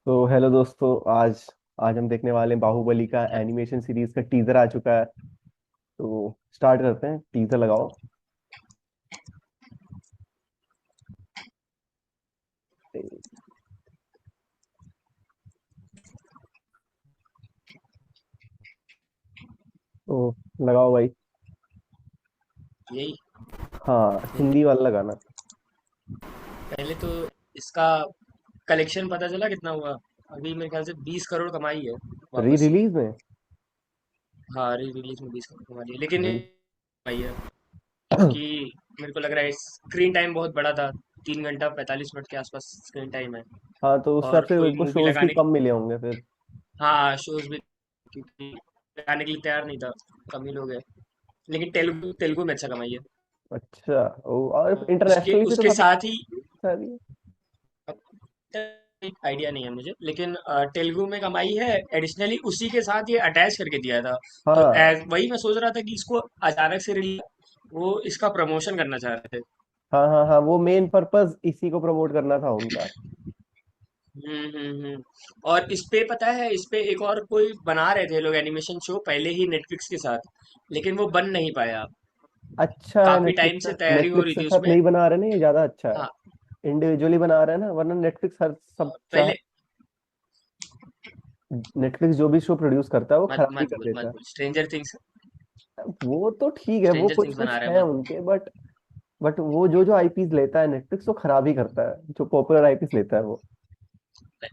तो हेलो दोस्तों। आज आज हम देखने वाले हैं बाहुबली का एनिमेशन सीरीज का टीजर आ चुका है। तो स्टार्ट करते हैं, टीजर लगाओ। तो लगाओ भाई। यही। हाँ, हिंदी। हिंदी वाला लगाना। पहले तो इसका कलेक्शन पता चला कितना हुआ। अभी मेरे ख्याल से 20 करोड़ कमाई है री वापस से। रिलीज में। हाँ, री रिलीज में 20 करोड़ कमा ली है, लेकिन ये री कमाई है क्योंकि मेरे को लग रहा है स्क्रीन टाइम बहुत बड़ा था। 3 घंटा 45 मिनट के आसपास स्क्रीन टाइम है। हाँ, तो उस हिसाब और से कोई इनको मूवी शोज भी लगाने कम मिले होंगे फिर। हाँ, शोज भी क्योंकि लगाने के लिए तैयार नहीं था। कम ही लोग हैं। लेकिन तेलुगु तेलुगु में अच्छा कमाई है। अच्छा। और उसके इंटरनेशनली भी तो उसके काफी साथ ही अच्छा भी है। आइडिया नहीं है मुझे, लेकिन तेलुगु में कमाई है। एडिशनली उसी के साथ ये अटैच करके दिया था। तो हाँ, वही मैं सोच रहा था कि इसको अचानक से रिलीज, वो इसका प्रमोशन करना चाह रहे थे। हाँ, हाँ, हाँ, वो मेन पर्पस इसी को प्रमोट करना था उनका। और इस पे पता है, इस पे एक और कोई बना रहे थे लोग एनिमेशन शो पहले ही नेटफ्लिक्स के साथ, लेकिन वो बन नहीं पाया। अच्छा है, काफी टाइम नेटफ्लिक्स से तैयारी हो नेटफ्लिक्स रही के थी साथ उसमें। नहीं बना रहे ना, ये ज्यादा अच्छा है। हाँ। इंडिविजुअली बना रहे हैं ना, वरना नेटफ्लिक्स हर सब चाहे। पहले नेटफ्लिक्स जो भी शो प्रोड्यूस करता है वो मत खराब ही मत कर बोल देता मत है। बोल, स्ट्रेंजर थिंग्स। वो तो ठीक है, वो स्ट्रेंजर कुछ थिंग्स कुछ बना रहे हैं है मत। उनके, बट वो जो जो आईपीज लेता है नेटफ्लिक्स, वो खराब ही करता है, जो पॉपुलर आईपीज लेता है वो।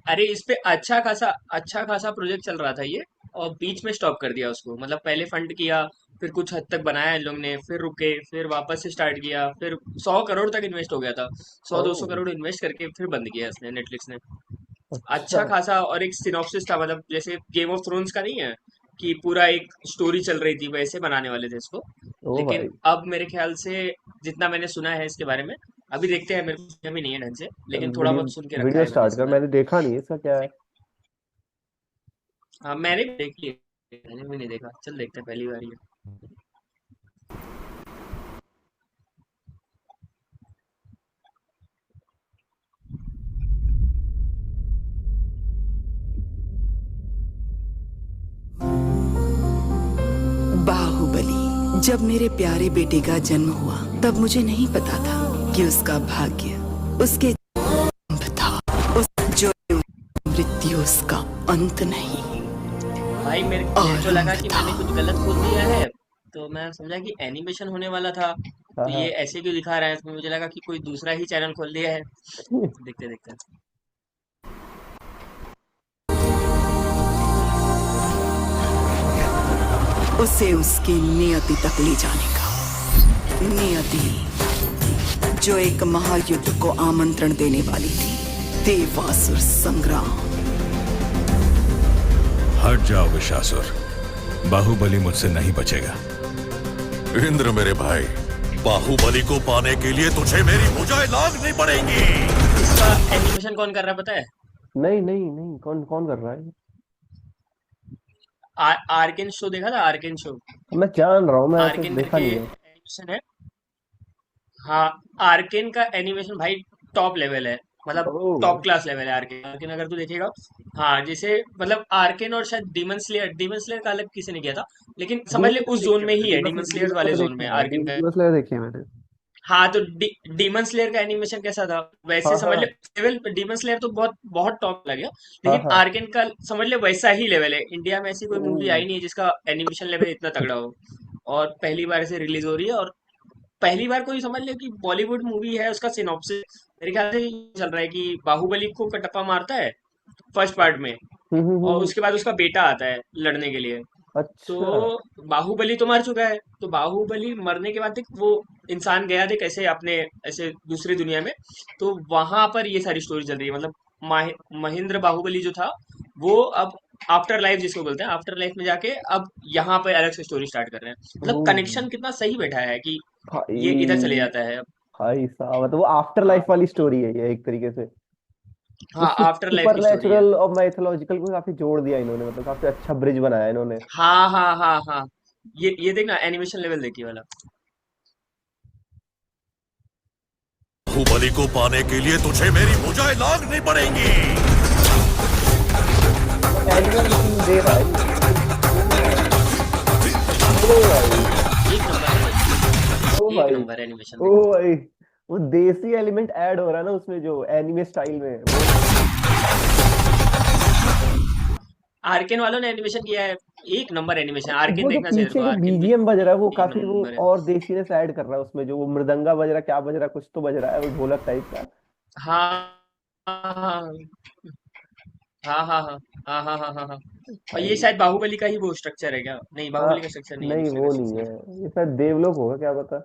अरे इस पे अच्छा खासा प्रोजेक्ट चल रहा था ये, और बीच में स्टॉप कर दिया उसको। मतलब पहले फंड किया, फिर कुछ हद तक बनाया इन लोग ने, फिर रुके, फिर वापस से स्टार्ट किया, फिर 100 करोड़ तक इन्वेस्ट हो गया था। सौ दो सौ ओह। करोड़ इन्वेस्ट करके फिर बंद किया इसने, नेटफ्लिक्स ने। अच्छा। अच्छा खासा, और एक सिनॉप्सिस था, मतलब जैसे गेम ऑफ थ्रोन्स का नहीं है कि पूरा एक स्टोरी चल रही थी, वैसे बनाने वाले थे इसको। ओ लेकिन भाई। अब मेरे ख्याल से, जितना मैंने सुना है इसके बारे में, अभी देखते हैं, मेरे को समझ में नहीं है ढंग से, चल, लेकिन थोड़ा वीडियो बहुत सुन के रखा वीडियो है मैंने स्टार्ट इसके कर, बारे मैंने में। देखा नहीं इसका क्या है। हाँ, मैंने भी देख लिया। मैंने भी नहीं देखा, चल देखते हैं, पहली बार ही है। बाहुबली। जब मेरे प्यारे बेटे का जन्म हुआ तब मुझे नहीं पता था कि उसका भाग्य उसके जन्म था। उस जो मृत्यु उसका अंत नहीं, भाई मेरे मेरे को लगा आरंभ कि था। मैंने कुछ गलत खोल दिया है। तो मैं समझा कि एनिमेशन होने वाला था, हाँ, तो ये हाँ। ऐसे क्यों दिखा रहा है, इसमें मुझे लगा कि कोई दूसरा ही चैनल खोल दिया है। देखते देखते। उसे उसकी नियति तक ले जाने का, नियति जो एक महायुद्ध को आमंत्रण देने वाली थी, देवासुर संग्राम। हट जाओ विशासुर, बाहुबली मुझसे नहीं बचेगा। इंद्र मेरे भाई, बाहुबली को पाने के लिए तुझे मेरी भुजाएं लांघनी पड़ेंगी। इसका एनिमेशन कौन कर रहा है पता है? नहीं, नहीं, नहीं, कौन कौन कर रहा है? आर्केन शो देखा था, आर्केन शो? मैं जान रहा हूँ, मैं ऐसे आर्केन देखा करके नहीं है। एनिमेशन है। हाँ, आर्केन का एनिमेशन भाई टॉप लेवल है। मतलब ओह। टॉप क्लास लेवल है आर्केन, आर्केन अगर तू देखेगा। हाँ, जैसे मतलब आर्केन और शायद डीमन स्लेयर का अलग किसी ने किया था, लेकिन समझ ले डीमन उस स्लेयर जोन देखे में मैंने, ही है, डीमन स्लेयर्स डीमन वाले स्लेयर जोन देखे में हैं, आर्केन का। डीमन स्लेयर देखे हैं मैंने। हाँ, तो डीमन स्लेयर का एनिमेशन कैसा था, वैसे हाँ, समझ ले। हाँ, लेवल डीमन स्लेयर तो बहुत बहुत टॉप लग गया, हाँ, लेकिन हाँ। आर्केन का समझ ले वैसा ही लेवल है। इंडिया में ऐसी कोई मूवी ओह। आई नहीं है जिसका एनिमेशन लेवल इतना तगड़ा हो। और पहली बार से रिलीज हो रही है, और पहली बार कोई समझ ले कि बॉलीवुड मूवी है, उसका सिनॉप्सिस मेरे ख्याल से ये चल रहा है कि बाहुबली को कटप्पा मारता है फर्स्ट पार्ट में, हम्म, हम्म, और उसके बाद उसका बेटा आता है लड़ने के लिए। तो अच्छा। बाहुबली तो मर चुका है, तो बाहुबली मरने के बाद देख वो इंसान गया देख ऐसे अपने, ऐसे दूसरी दुनिया में। तो वहां पर ये सारी स्टोरी चल रही है। मतलब महेंद्र बाहुबली जो था, वो अब आफ्टर लाइफ जिसको बोलते हैं, आफ्टर लाइफ में जाके अब यहाँ पे अलग से स्टोरी स्टार्ट कर रहे हैं। मतलब ओह कनेक्शन कितना सही बैठा है कि ये इधर चले भाई। जाता है। भाई साहब, मतलब वो आफ्टर हाँ। लाइफ वाली स्टोरी है ये एक तरीके से। वो हाँ, आफ्टर लाइफ सुपर की स्टोरी है। नेचुरल और माइथोलॉजिकल को काफी जोड़ दिया इन्होंने, मतलब काफी अच्छा ब्रिज बनाया इन्होंने। हाँ हाँ हाँ हाँ। ये देखना, एनिमेशन लेवल देखिए वाला। बाहुबली को पाने के लिए तुझे मेरी भुजाएं लांघनी पड़ेंगी। एनिमल सीन दे रहा है। ओ भाई, एक नंबर, ओ एक भाई, नंबर एनिमेशन ओ देख। भाई, वो देसी एलिमेंट ऐड हो रहा है ना उसमें, जो एनिमे स्टाइल में वो। आर्केन वालों ने एनिमेशन किया है, एक नंबर एनिमेशन। आर्केन वो जो देखना चाहिए तेरे पीछे को, जो आर्केन भी बीजीएम बज रहा है वो एक काफी वो नंबर है। और देसीनेस ऐड कर रहा है उसमें, जो वो मृदंगा बज रहा है, क्या बज रहा है, कुछ तो बज रहा है वो ढोलक टाइप का। हाँ हाँ हाँ हाँ हाँ हाँ हाँ हाँ हाँ हाँ। और ये भाई, शायद बाहुबली का ही वो स्ट्रक्चर है क्या? नहीं, हाँ, बाहुबली का स्ट्रक्चर नहीं है, नहीं दूसरे का वो नहीं स्ट्रक्चर है, है। ये शायद देवलोक होगा, क्या पता।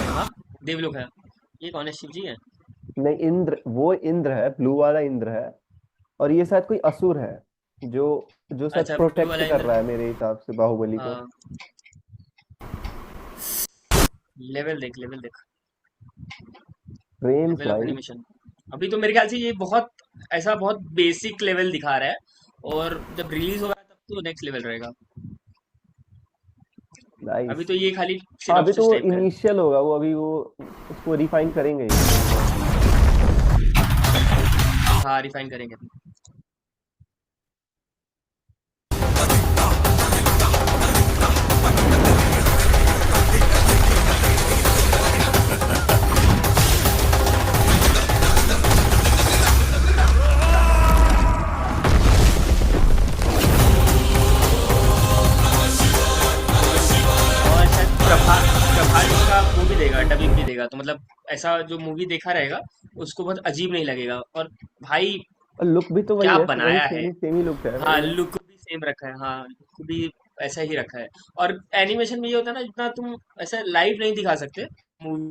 हाँ, देवलोक है। ये कौन है, शिव जी है? नहीं, इंद्र, वो इंद्र है, ब्लू वाला इंद्र है। और ये शायद कोई असुर है, जो जो शायद अच्छा, ब्लू प्रोटेक्ट वाला कर इंद्र। रहा है मेरे हिसाब से बाहुबली को। हाँ, लेवल देख, लेवल देख, फ्रेम्स लेवल ऑफ भाई। एनिमेशन। अभी तो मेरे ख्याल से ये बहुत ऐसा बहुत बेसिक लेवल दिखा रहा है, और जब रिलीज होगा तब तो नेक्स्ट लेवल रहेगा। अभी नाइस। तो ये खाली हाँ, अभी तो सिनॉप्सिस वो टाइप का है। इनिशियल होगा, वो अभी वो उसको रिफाइन करेंगे ही। हाँ, रिफाइन करेंगे। और शायद प्रभास इसका वो भी देगा, डबिंग भी देगा, तो मतलब ऐसा जो मूवी देखा रहेगा उसको बहुत अजीब नहीं लगेगा। और भाई, और लुक भी तो वही क्या है, वही बनाया है। सेम ही लुक है हाँ, भाई। लुक भी सेम रखा है, हाँ, लुक भी ऐसा ही रखा है। और एनिमेशन में ये होता है ना, जितना तुम ऐसा लाइव नहीं दिखा सकते, मूवी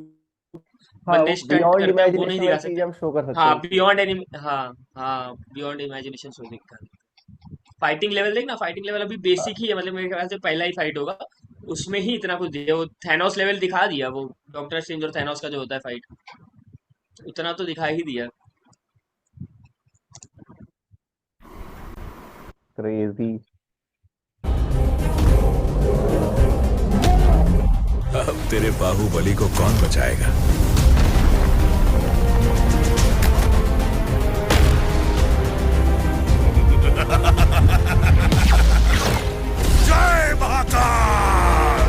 हाँ, वो बंदे स्टंट बियॉन्ड करते हैं वो नहीं इमेजिनेशन दिखा वाली चीजें सकते। हम शो कर सकते हाँ, हैं उसमें। बियॉन्ड एनिमे, हाँ हाँ, बियॉन्ड इमेजिनेशन शो दिखा। फाइटिंग लेवल देखना, फाइटिंग लेवल अभी बेसिक ही है, मतलब मेरे ख्याल से पहला ही फाइट होगा, उसमें ही इतना कुछ दिया। वो थैनोस लेवल दिखा दिया, वो डॉक्टर स्ट्रेंज और थैनोस का जो होता है फाइट, उतना तो दिखा ही दिया। क्रेजी। अब तेरे बाहुबली को कौन बचाएगा? जय महाकाल।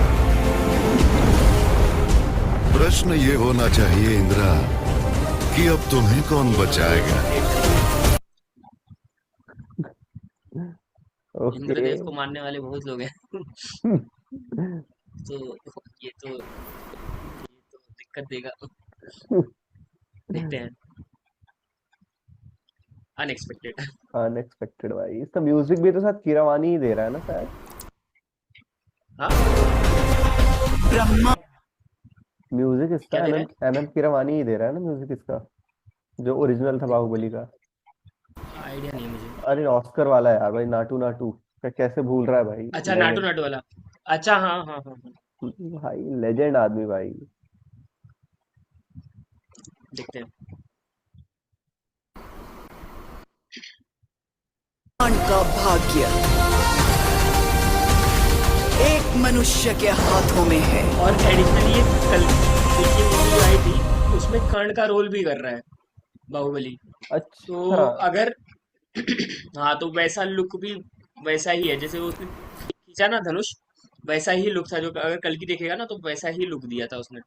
प्रश्न ये होना चाहिए इंद्रा कि अब तुम्हें कौन बचाएगा। ओके। इंद्रदेव को मारने वाले बहुत लोग हैं। तो ये तो दिक्कत देगा। देखते हैं। अनएक्सपेक्टेड। अनएक्सपेक्टेड भाई, इसका म्यूजिक भी तो साथ कीरवानी ही दे रहा है ना शायद। हाँ, ब्रह्मा म्यूजिक क्या इसका दे रहा एमएम है? एमएम कीरवानी ही दे रहा है ना म्यूजिक इसका, जो ओरिजिनल था बाहुबली का। आइडिया नहीं है मुझे। अरे ऑस्कर वाला है यार भाई, नाटू नाटू का कैसे भूल रहा है भाई। अच्छा, नाटू लेजेंड। नाटू वाला। अच्छा, हाँ हाँ हाँ हाँ। भाई लेजेंड आदमी भाई। देखते हैं। का भाग्य एक मनुष्य के हाथों में है। और एडिशनली ये कल की मूवी जो आई थी, उसमें कर्ण का रोल भी कर रहा है बाहुबली। अच्छा। तो अगर हाँ, तो वैसा लुक भी वैसा ही है जैसे वो उसने खींचा ना धनुष, वैसा ही लुक था। जो अगर कल की देखेगा ना, तो वैसा ही लुक दिया था उसने।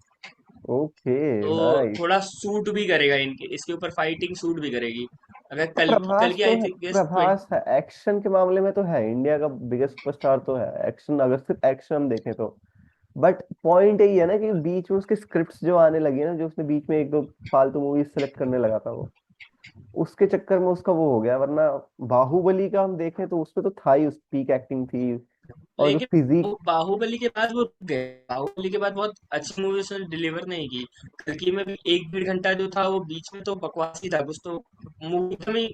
ओके। तो नाइस। थोड़ा सूट भी करेगा, इनके इसके ऊपर फाइटिंग सूट भी करेगी। अगर कल प्रभास की तो आई है, थी गेस प्रभास है एक्शन के मामले में तो है, इंडिया का बिगेस्ट सुपरस्टार तो है एक्शन, अगर सिर्फ एक्शन हम देखें तो। बट पॉइंट यही है ना कि बीच में उसके स्क्रिप्ट्स जो आने लगी है ना, जो उसने बीच में एक दो फालतू मूवीज सेलेक्ट करने लगा था वो, उसके चक्कर में उसका वो हो गया, वरना बाहुबली का हम देखें तो उसमें तो था ही, उस पीक एक्टिंग थी। और जो लेकिन वो फिजिक। बाहुबली के बाद वो रुक गए। बाहुबली के बाद बहुत अच्छी मूवी उसने डिलीवर नहीं की। कल्कि में भी 1 1.5 घंटा जो था वो बीच में तो बकवास ही था कुछ, तो मूवी एकदम ही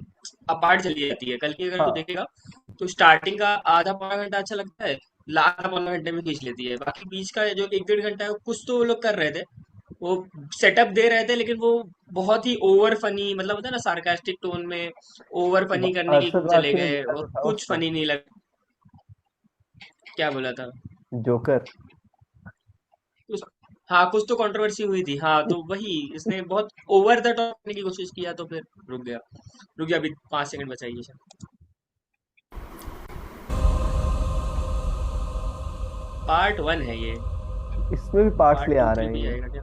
अपार्ट चली जाती है। कल्कि अगर तू हाँ, देखेगा तो स्टार्टिंग का आधा पौना घंटा अच्छा लगता है, लास्ट पौना घंटे में खींच लेती है। बाकी बीच का जो 1 1.5 घंटा है वो कुछ तो वो लोग कर रहे थे, वो सेटअप दे रहे थे, लेकिन वो बहुत ही ओवर फनी, मतलब होता है ना सार्कास्टिक टोन में ओवर फनी करने की अरशद चले वारसी ने गए, दिया और जो था कुछ उसमें, फनी नहीं लग। क्या बोला था? जोकर। हाँ कुछ तो कंट्रोवर्सी हुई थी, हाँ तो वही इसने बहुत ओवर द टॉप करने की कोशिश किया तो फिर रुक गया, अभी 5 सेकंड बचाइए शायद। पार्ट 1 है ये। इसमें भी पार्ट्स ले पार्ट 2 आ रहे 3 हैं भी ये। आएगा क्या?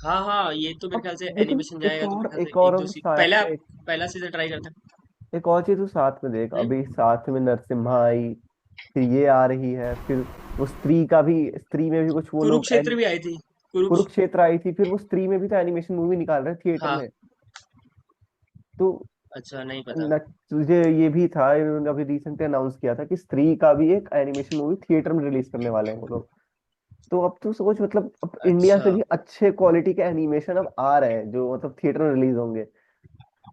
हाँ हाँ, ये तो मेरे अब ख्याल से लेकिन एनिमेशन जाएगा तो मेरे ख्याल एक से और एक दो हम सी साथ पहला में पहला सीजन ट्राई करते हैं। एक और चीज तो साथ में देख, हम्म। अभी साथ में नरसिम्हा आई, फिर ये आ रही है, फिर वो स्त्री का भी, स्त्री में भी कुछ वो लोग कुरुक्षेत्र भी आई थी। कुरुक्षेत्र आई थी, फिर वो स्त्री में भी तो एनिमेशन मूवी निकाल रहे थिएटर हाँ। में। तो अच्छा, नहीं पता। न, तुझे ये भी था, इन्होंने अभी रिसेंटली अनाउंस किया था कि स्त्री का भी एक एनिमेशन मूवी थिएटर में रिलीज करने वाले हैं वो लोग। तो अब तू सोच, मतलब अब इंडिया अच्छा। से भी अच्छे क्वालिटी के एनिमेशन अब आ रहे हैं जो मतलब थिएटर में रिलीज होंगे।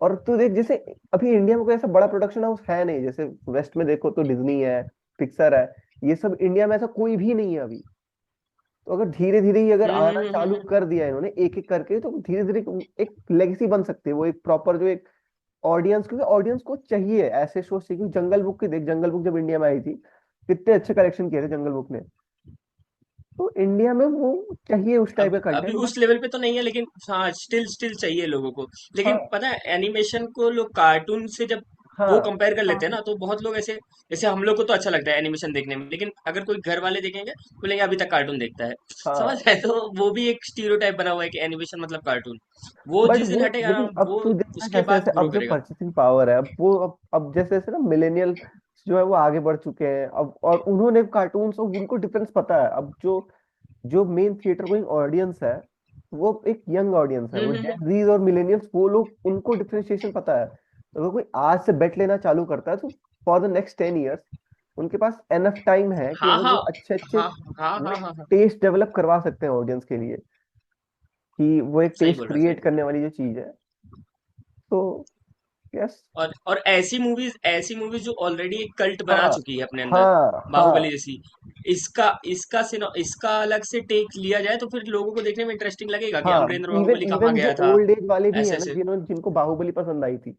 और तू देख, जैसे अभी इंडिया में कोई ऐसा बड़ा प्रोडक्शन हाउस है नहीं, जैसे वेस्ट में देखो तो डिज्नी है, पिक्सर है, ये सब इंडिया में ऐसा कोई भी नहीं है अभी। तो अगर धीरे धीरे ही अगर आना चालू हम्म। कर दिया इन्होंने एक एक करके, तो धीरे धीरे एक लेगेसी बन सकती है, वो एक प्रॉपर जो एक ऑडियंस, क्योंकि ऑडियंस को चाहिए ऐसे शो चाहिए। क्योंकि जंगल बुक की देख, जंगल बुक जब इंडिया में आई थी कितने अच्छे कलेक्शन किए थे जंगल बुक ने। तो इंडिया में वो चाहिए उस टाइप अभी का अभी कंटेंट, बट उस लेवल पे तो नहीं है, लेकिन हाँ स्टिल स्टिल चाहिए लोगों को। लेकिन हाँ पता है एनिमेशन को लोग कार्टून से जब वो हाँ कंपेयर कर लेते हैं ना, तो बहुत लोग ऐसे, जैसे हम लोग को तो अच्छा लगता है एनिमेशन देखने में, लेकिन अगर कोई घर वाले देखेंगे बोलेंगे अभी तक कार्टून देखता है। समझ हाँ। रहे हैं? तो वो भी एक स्टीरियोटाइप बना हुआ है कि एनिमेशन मतलब कार्टून। वो बट जिस दिन वो, हटेगा ना, लेकिन अब वो तू देखना उसके जैसे बाद जैसे ग्रो अब जो करेगा। परचेसिंग पावर है, अब वो अब जैसे जैसे ना मिलेनियल जो है वो आगे बढ़ चुके हैं अब, और उन्होंने कार्टून्स और उनको डिफरेंस पता है अब। जो जो मेन थिएटर गोइंग ऑडियंस है वो एक यंग ऑडियंस है, वो हम्म। जेन जीज और मिलेनियल्स, वो लोग, उनको डिफरेंशिएशन पता है। तो अगर कोई आज से बेट लेना चालू करता है तो फॉर द नेक्स्ट 10 ईयर्स उनके पास एनफ टाइम है कि हाँ अगर हाँ वो अच्छे अच्छे, हाँ हाँ वो हाँ एक हाँ हाँ। टेस्ट डेवलप करवा सकते हैं ऑडियंस के लिए, कि वो एक सही टेस्ट बोल रहा, सही क्रिएट बोल करने रहा। वाली जो चीज है। तो यस। और ऐसी मूवीज जो ऑलरेडी एक कल्ट बना हाँ चुकी है अपने अंदर, हाँ बाहुबली हाँ जैसी, इसका अलग से टेक लिया जाए तो फिर लोगों को देखने में इंटरेस्टिंग लगेगा कि हाँ। अमरेंद्र इवन बाहुबली कहाँ इवन जो गया था। ओल्ड एज वाले भी हैं ऐसे ना, ऐसे। जिन्होंने जिनको बाहुबली पसंद आई थी,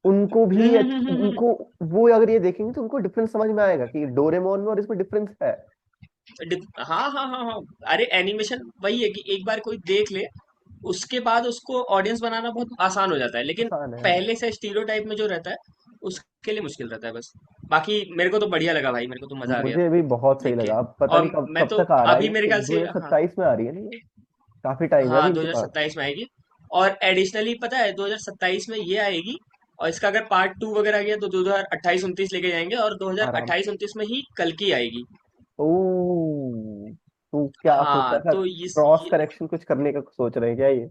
उनको भी हम्म। उनको वो अगर ये देखेंगे तो उनको डिफरेंस समझ में आएगा कि डोरेमोन में और इसमें डिफरेंस है। हाँ हाँ हाँ हाँ। अरे एनिमेशन वही है कि एक बार कोई देख ले, उसके बाद उसको ऑडियंस बनाना बहुत आसान हो जाता है, लेकिन आसान है। पहले से स्टीरियोटाइप में जो रहता है उसके लिए मुश्किल रहता है बस। बाकी मेरे को तो बढ़िया लगा भाई, मेरे को तो मजा आ गया मुझे भी बहुत सही देख के। लगा। अब पता नहीं और कब मैं कब तो तक आ रहा है अभी मेरे ये, ख्याल से, हाँ 2027 में आ रही है ना ये? काफी टाइम है अभी हाँ इनके पास। 2027 में आएगी। और एडिशनली पता है 2027 में ये आएगी, और इसका अगर पार्ट 2 वगैरह आ गया तो 2028-29 लेके जाएंगे, और आराम। 2028-29 में ही कल की आएगी। ओ, तू क्या सोचा हाँ था, तो क्रॉस करेक्शन कुछ करने का सोच रहे हैं क्या ये?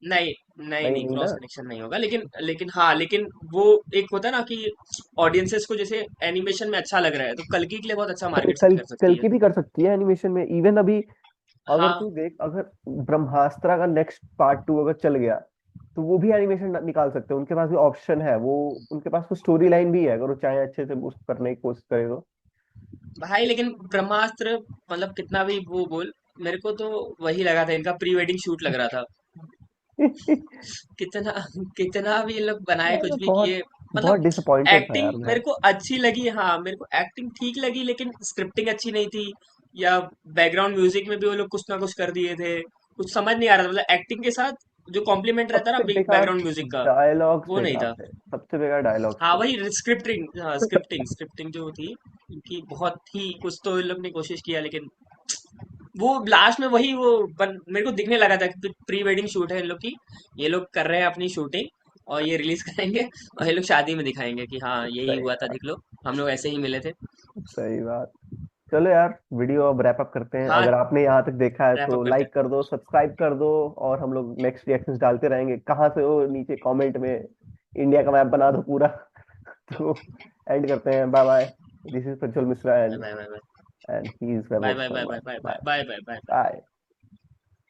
नहीं नहीं नहीं नहीं, नहीं ना। क्रॉस कनेक्शन नहीं होगा, लेकिन वो एक होता है ना कि ऑडियंसेस को जैसे एनिमेशन में अच्छा लग रहा है, तो कल्कि के लिए बहुत अच्छा मार्केट कल कर कल सकती है। की भी कर सकती है एनिमेशन में इवन अभी। अगर हाँ तू देख, अगर ब्रह्मास्त्र का नेक्स्ट पार्ट 2 अगर चल गया तो वो भी एनिमेशन निकाल सकते हैं, उनके पास भी ऑप्शन है वो। उनके पास वो स्टोरी लाइन भी है, अगर वो चाहे अच्छे से उसको करने की कोशिश करे तो। भाई, लेकिन ब्रह्मास्त्र मतलब कितना भी वो बोल, मेरे को तो वही लगा था, इनका प्री वेडिंग शूट लग रहा था। कितना कितना भी ये लोग बनाए, मैं कुछ तो भी बहुत किए, बहुत मतलब डिसअपॉइंटेड था एक्टिंग यार मैं। मेरे को अच्छी लगी, हाँ मेरे को एक्टिंग ठीक लगी, लेकिन स्क्रिप्टिंग अच्छी नहीं थी, या बैकग्राउंड म्यूजिक में भी वो लोग कुछ ना कुछ कर दिए थे, कुछ समझ नहीं आ रहा था, मतलब एक्टिंग के साथ जो कॉम्प्लीमेंट रहता है सबसे ना बेकार बैकग्राउंड म्यूजिक का, डायलॉग्स वो नहीं बेकार था। थे, सबसे बेकार डायलॉग्स हाँ थे। वही स्क्रिप्टिंग, हाँ स्क्रिप्टिंग जो थी इनकी, बहुत ही कुछ तो इन लोग ने कोशिश किया, लेकिन वो लास्ट में वही मेरे को दिखने लगा था कि प्री वेडिंग शूट है इन लोग की, ये लोग कर रहे हैं अपनी शूटिंग, और ये रिलीज करेंगे, और ये लोग शादी में दिखाएंगे कि हाँ यही सही हुआ था, बात। देख लो हम लोग ऐसे ही मिले थे। सही बात। चलो यार, वीडियो अब रैप अप करते हैं। हाँ अगर आपने यहाँ तक देखा है रैप तो अप करते लाइक हैं। कर दो, सब्सक्राइब कर दो, और हम लोग नेक्स्ट रिएक्शंस डालते रहेंगे। कहाँ से हो, नीचे कमेंट में इंडिया का मैप बना दो पूरा। तो एंड करते हैं। Bye bye. This is Prajwal Mishra bye and bye bye bye he is bye Vaibhav bye bye Sharma. Bye bye bye bye bye bye bye. Bye.